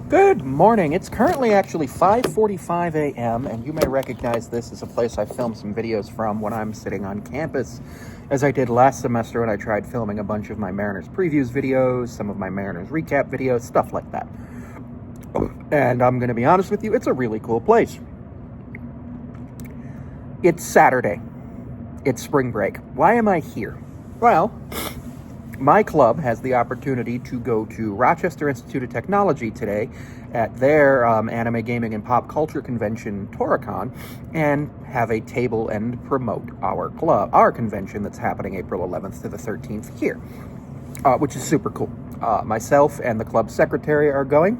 Good morning. It's currently actually 5:45 a.m. and you may recognize this as a place I filmed some videos from when I'm sitting on campus, as I did last semester when I tried filming a bunch of my Mariners previews videos, some of my Mariners recap videos, stuff like that. And I'm going to be honest with you, it's a really cool place. It's Saturday. It's spring break. Why am I here? Well, my club has the opportunity to go to Rochester Institute of Technology today at their anime, gaming, and pop culture convention, Tora Con, and have a table and promote our convention that's happening April 11th to the 13th here, which is super cool. Myself and the club secretary are going.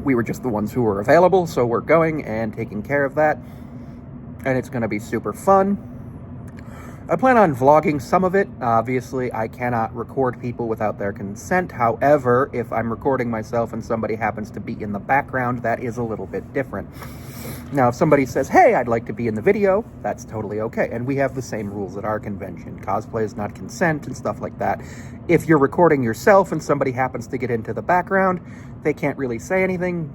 We were just the ones who were available, so we're going and taking care of that, and it's going to be super fun. I plan on vlogging some of it. Obviously, I cannot record people without their consent. However, if I'm recording myself and somebody happens to be in the background, that is a little bit different. Now, if somebody says, hey, I'd like to be in the video, that's totally okay. And we have the same rules at our convention. Cosplay is not consent and stuff like that. If you're recording yourself and somebody happens to get into the background, they can't really say anything.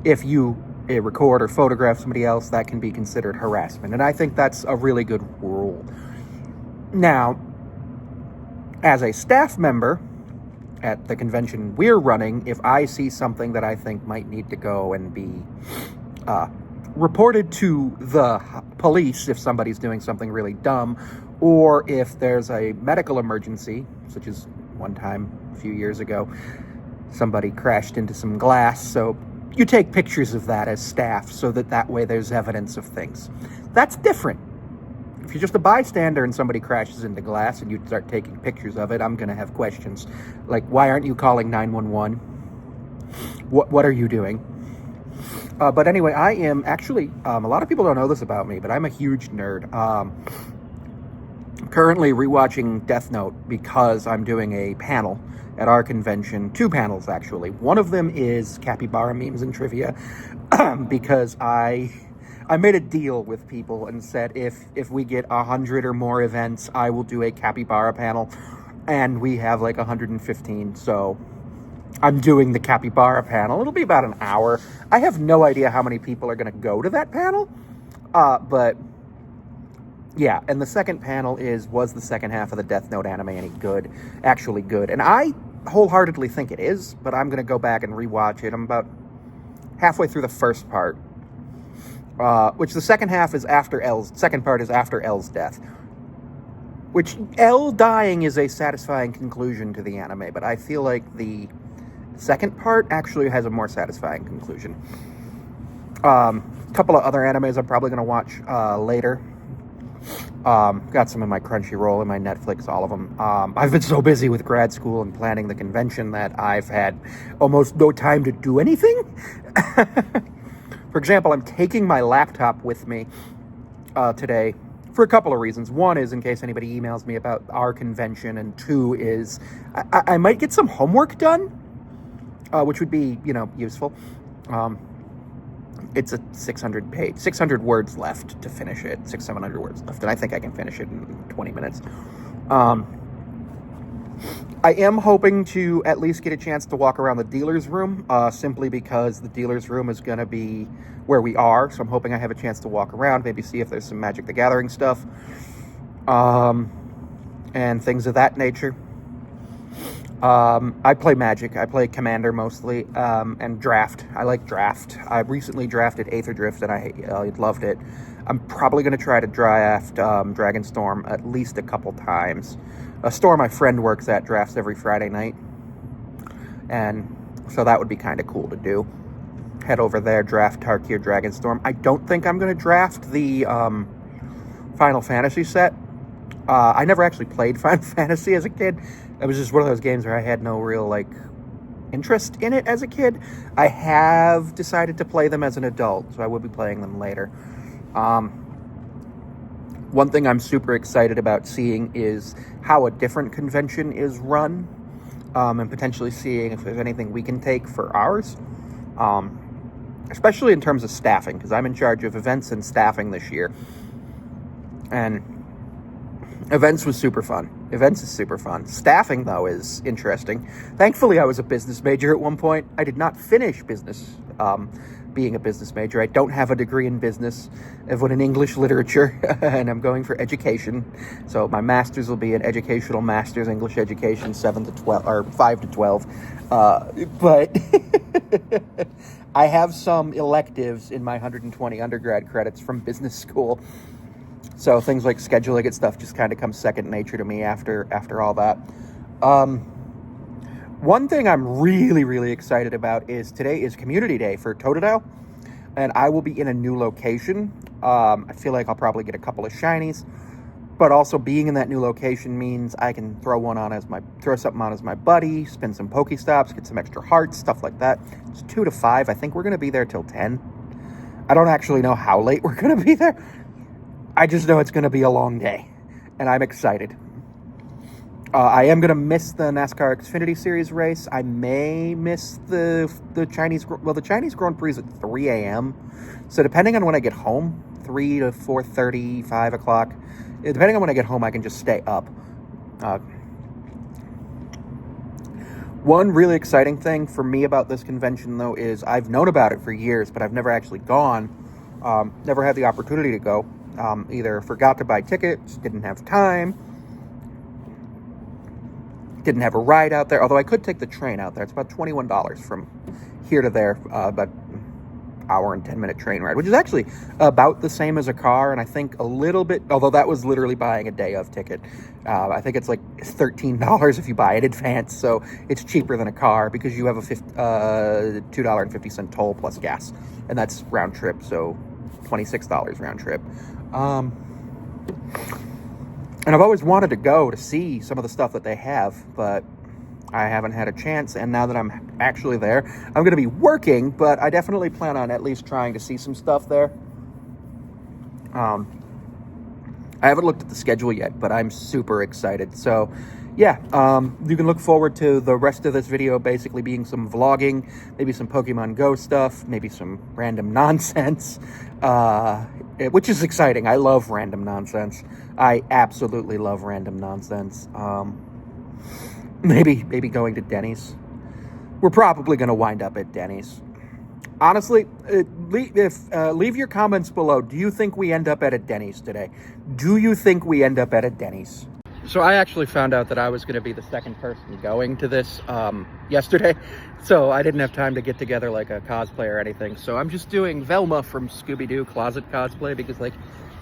If you record or photograph somebody else, that can be considered harassment. And I think that's a really good rule. Now, as a staff member at the convention we're running, if I see something that I think might need to go and be reported to the police if somebody's doing something really dumb, or if there's a medical emergency, such as one time a few years ago, somebody crashed into some glass, so you take pictures of that as staff so that way there's evidence of things. That's different. If you're just a bystander and somebody crashes into glass and you start taking pictures of it, I'm going to have questions. Like, why aren't you calling 911? What are you doing? But anyway, I am actually, a lot of people don't know this about me, but I'm a huge nerd. I'm currently rewatching Death Note because I'm doing a panel at our convention. 2 panels, actually. One of them is capybara memes and trivia, because I made a deal with people and said if we get 100 or more events, I will do a capybara panel, and we have like 115, so I'm doing the capybara panel. It'll be about an hour. I have no idea how many people are going to go to that panel, but yeah. And the second panel was the second half of the Death Note anime any good? Actually good. And I wholeheartedly think it is, but I'm going to go back and rewatch it. I'm about halfway through the first part, which the second part is after L's death, which L dying is a satisfying conclusion to the anime, but I feel like the second part actually has a more satisfying conclusion. A couple of other animes I'm probably going to watch later. Got some in my Crunchyroll and my Netflix, all of them. I've been so busy with grad school and planning the convention that I've had almost no time to do anything. For example, I'm taking my laptop with me today for a couple of reasons. One is in case anybody emails me about our convention, and 2 is I might get some homework done, which would be, useful. It's a 600 words left to finish it, 700 words left, and I think I can finish it in 20 minutes. I am hoping to at least get a chance to walk around the dealer's room, simply because the dealer's room is going to be where we are, so I'm hoping I have a chance to walk around, maybe see if there's some Magic the Gathering stuff, and things of that nature. I play Magic. I play Commander mostly, and Draft. I like Draft. I recently drafted Aether Drift, and I loved it. I'm probably going to try to draft Dragonstorm at least a couple times. A store my friend works at drafts every Friday night, and so that would be kind of cool to do. Head over there, draft Tarkir Dragonstorm. I don't think I'm going to draft the Final Fantasy set. I never actually played Final Fantasy as a kid. It was just one of those games where I had no real, interest in it as a kid. I have decided to play them as an adult, so I will be playing them later. One thing I'm super excited about seeing is how a different convention is run, and potentially seeing if there's anything we can take for ours, especially in terms of staffing, because I'm in charge of events and staffing this year. And Events was super fun. Events is super fun. Staffing, though, is interesting. Thankfully, I was a business major at one point. I did not finish business, being a business major. I don't have a degree in business. I have one in English literature, and I'm going for education. So my master's will be an educational master's, English education, 7 to 12, or 5 to 12. But I have some electives in my 120 undergrad credits from business school. So things like scheduling and stuff just kind of comes second nature to me after all that. One thing I'm really, really excited about is today is Community Day for Totodile, and I will be in a new location. I feel like I'll probably get a couple of shinies, but also being in that new location means I can throw something on as my buddy, spin some Pokestops, get some extra hearts, stuff like that. It's 2 to 5. I think we're going to be there till 10. I don't actually know how late we're going to be there. I just know it's going to be a long day, and I'm excited. I am going to miss the NASCAR Xfinity Series race. I may miss the Chinese Grand Prix is at 3 a.m. So depending on when I get home, 3 to 4:30, 5 o'clock, depending on when I get home, I can just stay up. One really exciting thing for me about this convention, though, is I've known about it for years, but I've never actually gone. Never had the opportunity to go. Either forgot to buy tickets, didn't have time, didn't have a ride out there. Although I could take the train out there. It's about $21 from here to there, about hour and 10-minute train ride, which is actually about the same as a car, and I think a little bit, although that was literally buying a day of ticket. I think it's like $13 if you buy it in advance, so it's cheaper than a car because you have a $2.50 toll plus gas, and that's round trip, so $26 round trip. And I've always wanted to go to see some of the stuff that they have, but I haven't had a chance, and now that I'm actually there, I'm going to be working, but I definitely plan on at least trying to see some stuff there. I haven't looked at the schedule yet, but I'm super excited. So, yeah, you can look forward to the rest of this video basically being some vlogging, maybe some Pokemon Go stuff, maybe some random nonsense, which is exciting. I love random nonsense. I absolutely love random nonsense. Maybe going to Denny's. We're probably going to wind up at Denny's. Honestly, leave your comments below. Do you think we end up at a Denny's today? Do you think we end up at a Denny's? So I actually found out that I was going to be the second person going to this yesterday. So I didn't have time to get together like a cosplay or anything. So I'm just doing Velma from Scooby-Doo closet cosplay because, like,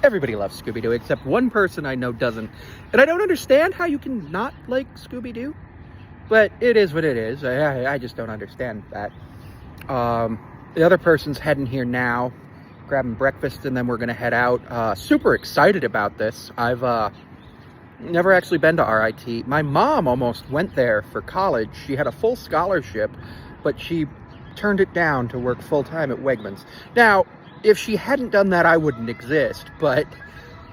everybody loves Scooby-Doo except one person I know doesn't. And I don't understand how you can not like Scooby-Doo. But it is what it is. I just don't understand that. The other person's heading here now, grabbing breakfast, and then we're going to head out. Super excited about this. I've never actually been to RIT. My mom almost went there for college. She had a full scholarship, but she turned it down to work full-time at Wegmans. Now, if she hadn't done that, I wouldn't exist, but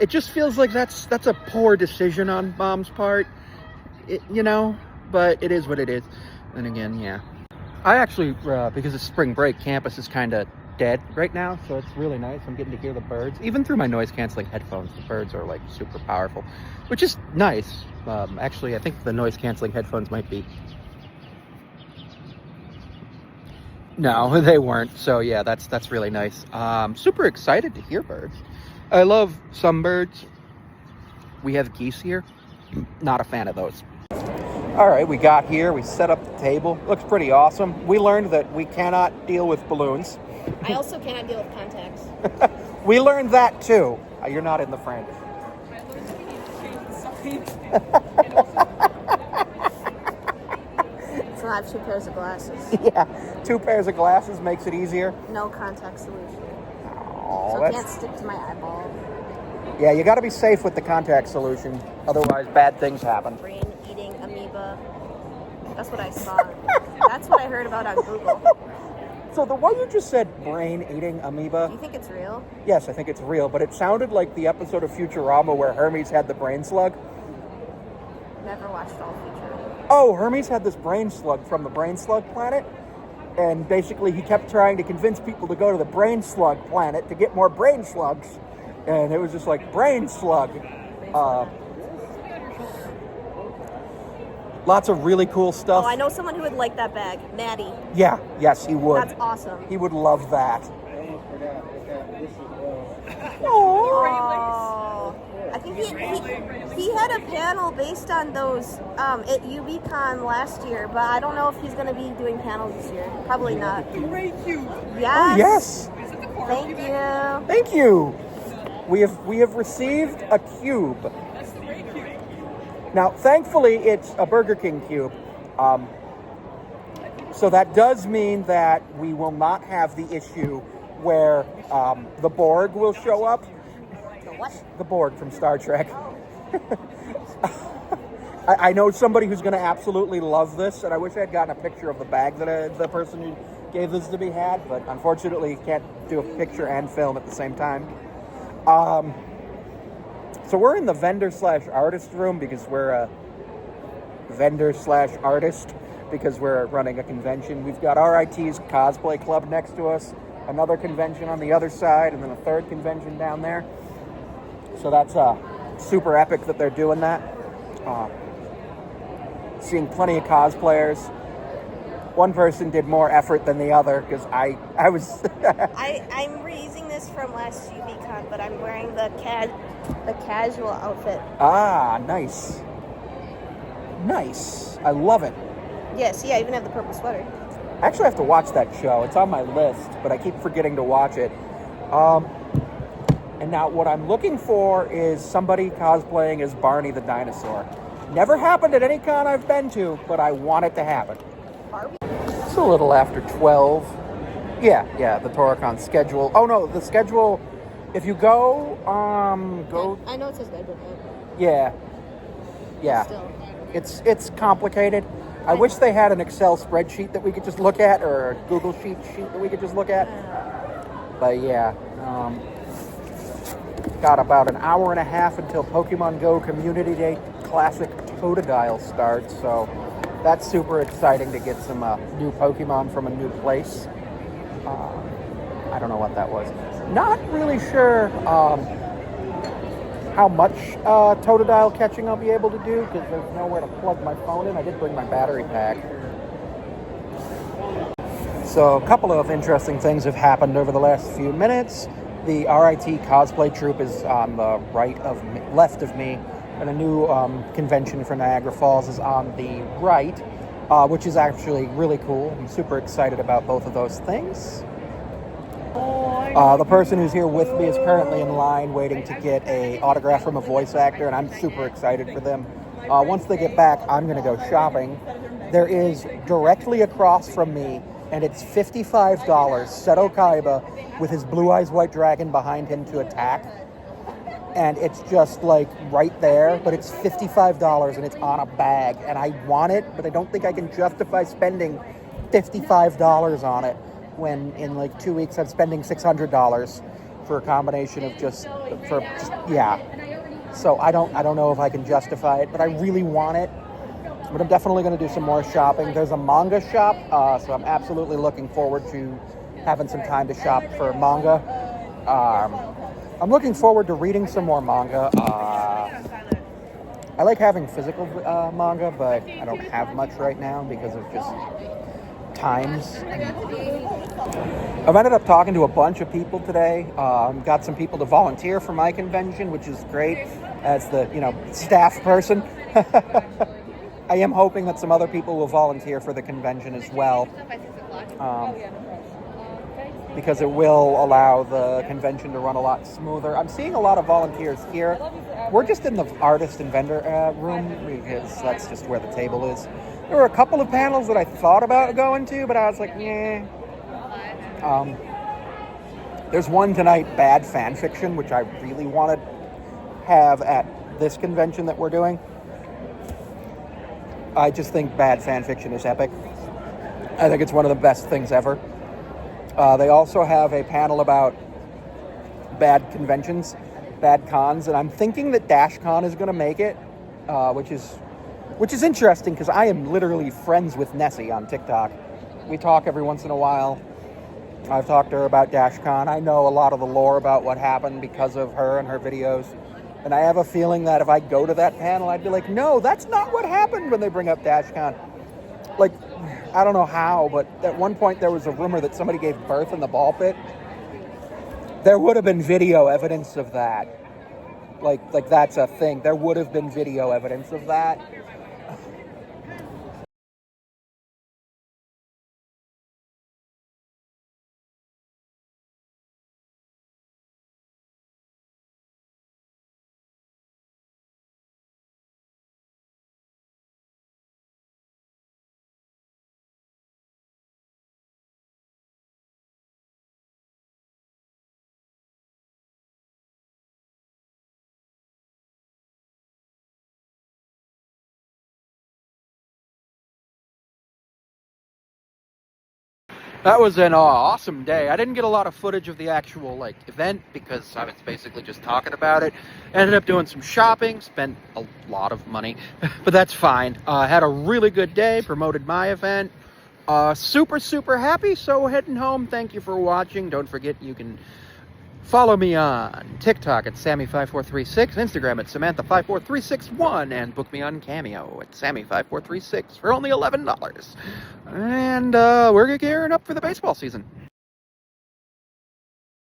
it just feels like that's a poor decision on Mom's part, but it is what it is. And again, yeah. I actually, because it's spring break, campus is kind of dead right now, so it's really nice. I'm getting to hear the birds. Even through my noise-canceling headphones, the birds are, like, super powerful, which is nice. Actually, I think the noise-canceling headphones might be... No, they weren't. So, yeah, that's really nice. Super excited to hear birds. I love some birds. We have geese here. Not a fan of those. All right, we got here. We set up the table. Looks pretty awesome. We learned that we cannot deal with balloons. I also cannot deal with contacts. We learned that too. You're not in the frame. So I have 2 pairs of glasses. Yeah, 2 pairs of glasses makes it easier. No contact solution. Oh, so it can't stick to my eyeball. Yeah, you got to be safe with the contact solution. Otherwise, bad things happen. Brain-eating amoeba. That's what I saw. That's what I heard about on Google. So the way you just said brain-eating amoeba... Do you think it's real? Yes, I think it's real, but it sounded like the episode of Futurama where Hermes had the brain slug. Never watched all Futurama. Oh, Hermes had this brain slug from the brain slug planet, and basically he kept trying to convince people to go to the brain slug planet to get more brain slugs, and it was just like, brain slug. Lots of really cool stuff. Oh, I know someone who would like that bag. Maddie. Yeah, yes, he would. That's awesome. He would love that. Oh, I think he had a panel based on those at UBCon last year, but I don't know if he's going to be doing panels this year. Probably not. Yes. Oh, yes. Thank you. Thank you. We have received a cube. Now, thankfully, it's a Burger King cube. So that does mean that we will not have the issue where the Borg will show up. The what? The Borg from Star Trek. I know somebody who's going to absolutely love this, and I wish I had gotten a picture of the bag that the person who gave this to me had, but unfortunately you can't do a picture and film at the same time. So we're in the vendor/artist room because we're a vendor/artist because we're running a convention. We've got RIT's Cosplay Club next to us, another convention on the other side, and then a third convention down there. So that's super epic that they're doing that. Seeing plenty of cosplayers. One person did more effort than the other because I was. I'm reusing this from last UBCon, but I'm wearing the casual outfit. Ah, nice. Nice. I love it. Yes, yeah, I even have the purple sweater. Actually, I have to watch that show. It's on my list, but I keep forgetting to watch it. And now what I'm looking for is somebody cosplaying as Barney the dinosaur. Never happened at any con I've been to, but I want it to happen. Barbie? It's a little after 12. Yeah, the Tora Con schedule. Oh no, the schedule, if you go. I know it says schedule, but Yeah. still. It's complicated. I wish they had an Excel spreadsheet that we could just look at, or a Google sheet that we could just look at. But yeah, got about an hour and a half until Pokemon Go Community Day Classic Totodile starts, so that's super exciting to get some new Pokemon from a new place. I don't know what that was. Not really sure how much Totodile catching I'll be able to do because there's nowhere to plug my phone in. I did bring my battery pack. So a couple of interesting things have happened over the last few minutes. The RIT cosplay troupe is on the left of me, and a new convention for Niagara Falls is on the right, which is actually really cool. I'm super excited about both of those things. The person who's here with me is currently in line waiting to get an autograph from a voice actor, and I'm super excited for them. Once they get back, I'm going to go shopping. There is directly across from me, and it's $55, Seto Kaiba with his Blue Eyes White Dragon behind him to attack. And it's just like right there, but it's $55 and it's on a bag. And I want it, but I don't think I can justify spending $55 on it when in like 2 weeks I'm spending $600 for a combination of yeah. So I don't know if I can justify it, but I really want it. But I'm definitely going to do some more shopping. There's a manga shop, so I'm absolutely looking forward to having some time to shop for manga. I'm looking forward to reading some more manga. I like having physical manga, but I don't have much right now because of just times. I've ended up talking to a bunch of people today. Got some people to volunteer for my convention, which is great as the staff person. I am hoping that some other people will volunteer for the convention as well, because it will allow the convention to run a lot smoother. I'm seeing a lot of volunteers here. We're just in the artist and vendor room because that's just where the table is. There were a couple of panels that I thought about going to, but I was like, yeah. There's one tonight, Bad Fan Fiction, which I really want to have at this convention that we're doing. I just think Bad Fan Fiction is epic. I think it's one of the best things ever. They also have a panel about bad conventions, bad cons, and I'm thinking that DashCon is going to make it, which is interesting because I am literally friends with Nessie on TikTok. We talk every once in a while. I've talked to her about DashCon. I know a lot of the lore about what happened because of her and her videos. And I have a feeling that if I go to that panel, I'd be like, no, that's not what happened when they bring up DashCon. Like, I don't know how, but at one point there was a rumor that somebody gave birth in the ball pit. There would have been video evidence of that. Like that's a thing. There would have been video evidence of that. That was an awesome day. I didn't get a lot of footage of the actual event because I was basically just talking about it. Ended up doing some shopping, spent a lot of money, but that's fine. Had a really good day, promoted my event. Super happy, so heading home. Thank you for watching. Don't forget you can follow me on TikTok at Sammy5436, Instagram at Samantha54361, and book me on Cameo at Sammy5436 for only $11. And we're gearing up for the baseball season.